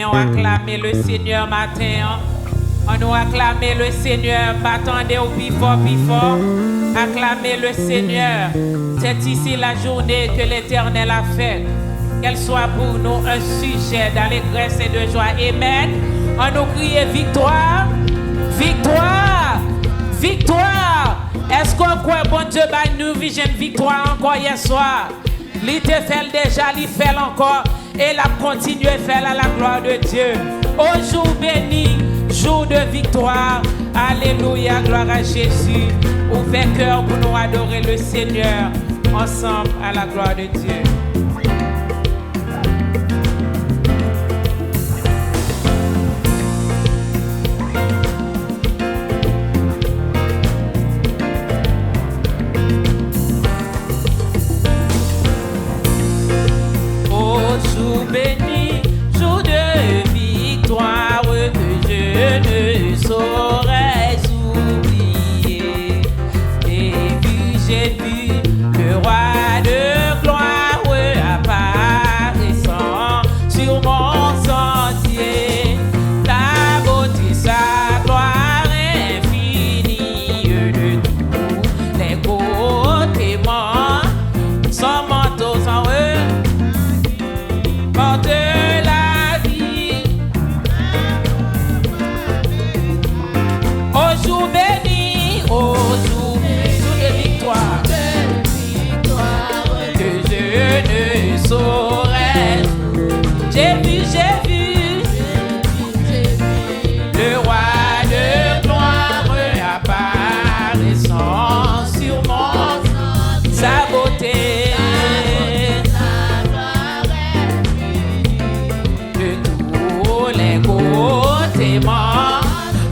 On acclamer le Seigneur matin. On nous acclamer le Seigneur. Attendez au plus fort. Acclamer le Seigneur. C'est ici la journée que l'Éternel a faite. Qu'elle soit pour nous un sujet d'allégresse et de joie. Amen. On nous crie victoire. Victoire. Victoire. Est-ce qu'on croit bon Dieu va nous vision victoire encore hier soir? Il te fait déjà, il fait encore. Et la continue à faire à la gloire de Dieu. Au jour béni, jour de victoire. Alléluia, gloire à Jésus. Ouvrez cœur pour nous adorer le Seigneur. Ensemble à la gloire de Dieu. Béni, jour de victoire que je ne saurais oublier. J'ai vu le roi de gloire apparaissant sur mon sentier. Ta beauté, sa gloire infinie de tous les côtés, son manteau sans porte la vie. Au jour béni, au jour de victoire, que je ne saurais. J'ai vu le roi de gloire apparaissant sur mon sa beauté.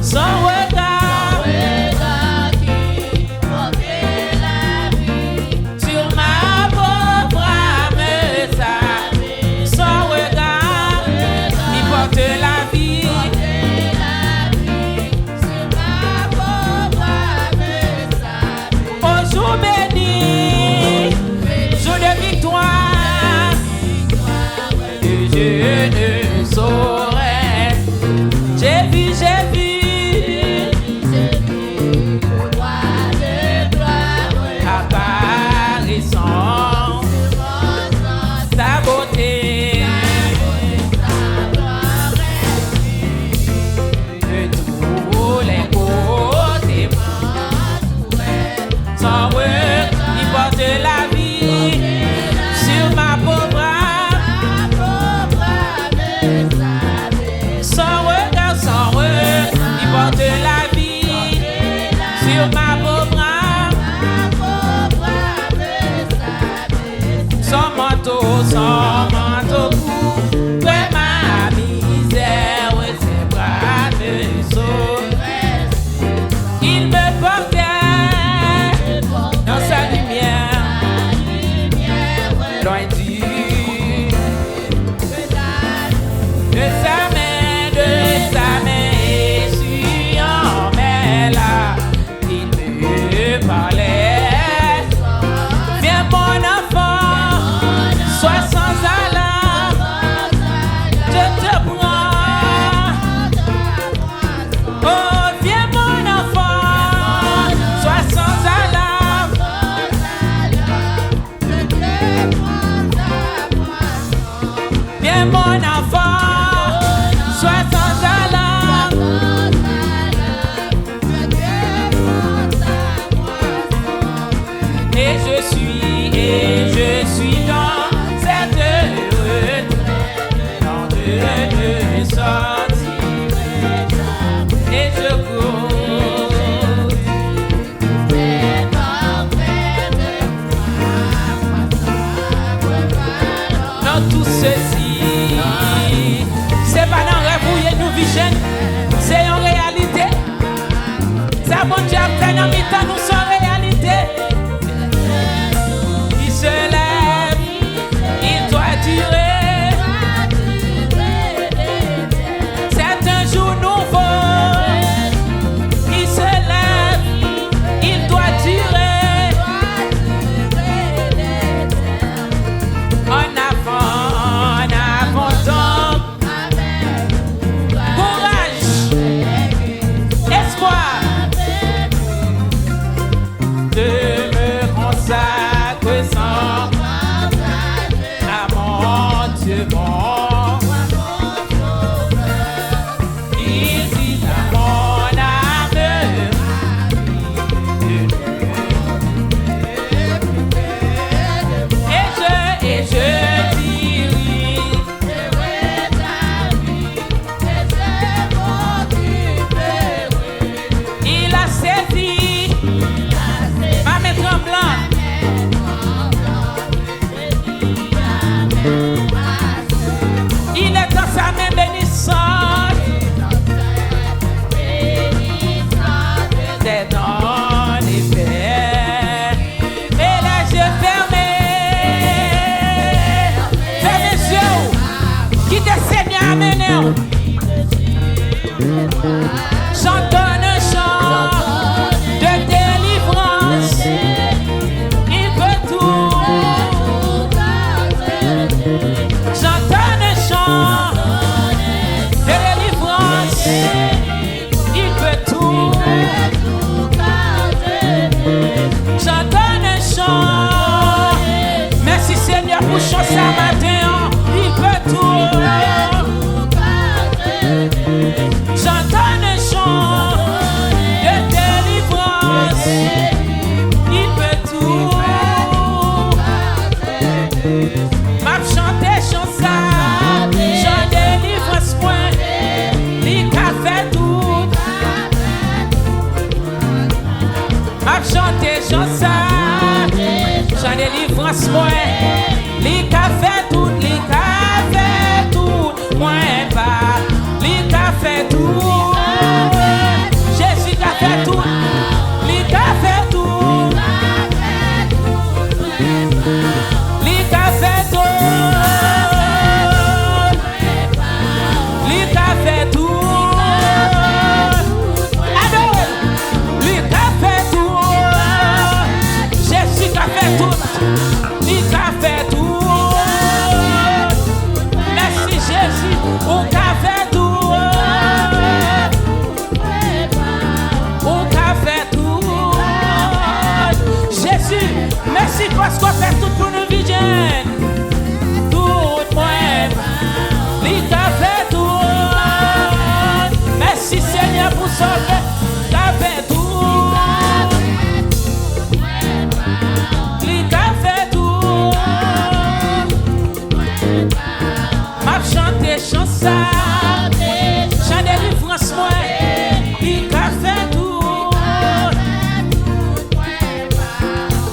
Son regard qui portait la vie sur ma pauvre âme, son regard qui porte la vie sur ma pauvre âme. Au jour béni, jour de victoire, que je ne saurais. J'ai vu le roi de gloire apparaissant sa beauté de tous les côtés, son regard qui porte la vie sur ma pauvre âme, il porte la vie sur ma pauvre âme, son manteau couvre ma misère, ses bras me sauvent. Il me portait dans sa lumière, loin de sa main. Parlait, viens mon enfant, sois sans alarme, je te prends. Oh, viens mon enfant, sois sans alarme, viens mon enfant, sois sans alarme. Et je suis dans cette retraite, dans de sortir, et je cours. Dans tout ceci, c'est pas dans rêve où nous vivons, c'est en réalité. Ça bon Dieu a fait dans mi-temps, nous sommes en réalité. Il se lève, il doit durer. C'est un jour nouveau. J'entends un chant de délivrance. Il peut tout. J'entends un chant de délivrance. Il peut tout. J'entends un chant. Merci Seigneur pour chant ce matin. Il peut tout. J'entends un chant de délivrance. Il peut tout. M'a chanté chanson. Chant délivrance point. Il a fait tout. M'a chanté chanson. Chant délivrance point. Il a fait tout. Il a fait tout. Moins pas. Il a fait tout. Jésus a fait tout. Il a fait tout. Il a fait tout. Il a fait tout. Adore. Il a fait tout. Jésus a fait tout. Il a fait tout. Merci Jésus. On a fait tout. On a fait tout. Jésus, merci parce qu'on fait tout pour nous vivre. Tout moi. Il a fait tout. Merci Seigneur pour sauver. Il a fait tout. Il a fait tout. M'a chanté chanson. Chant délivrance moi. Il a fait tout.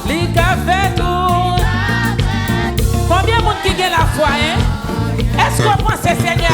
Il a fait tout. Combien de monde qui a la foi, hein? Est-ce qu'on pense que Seigneur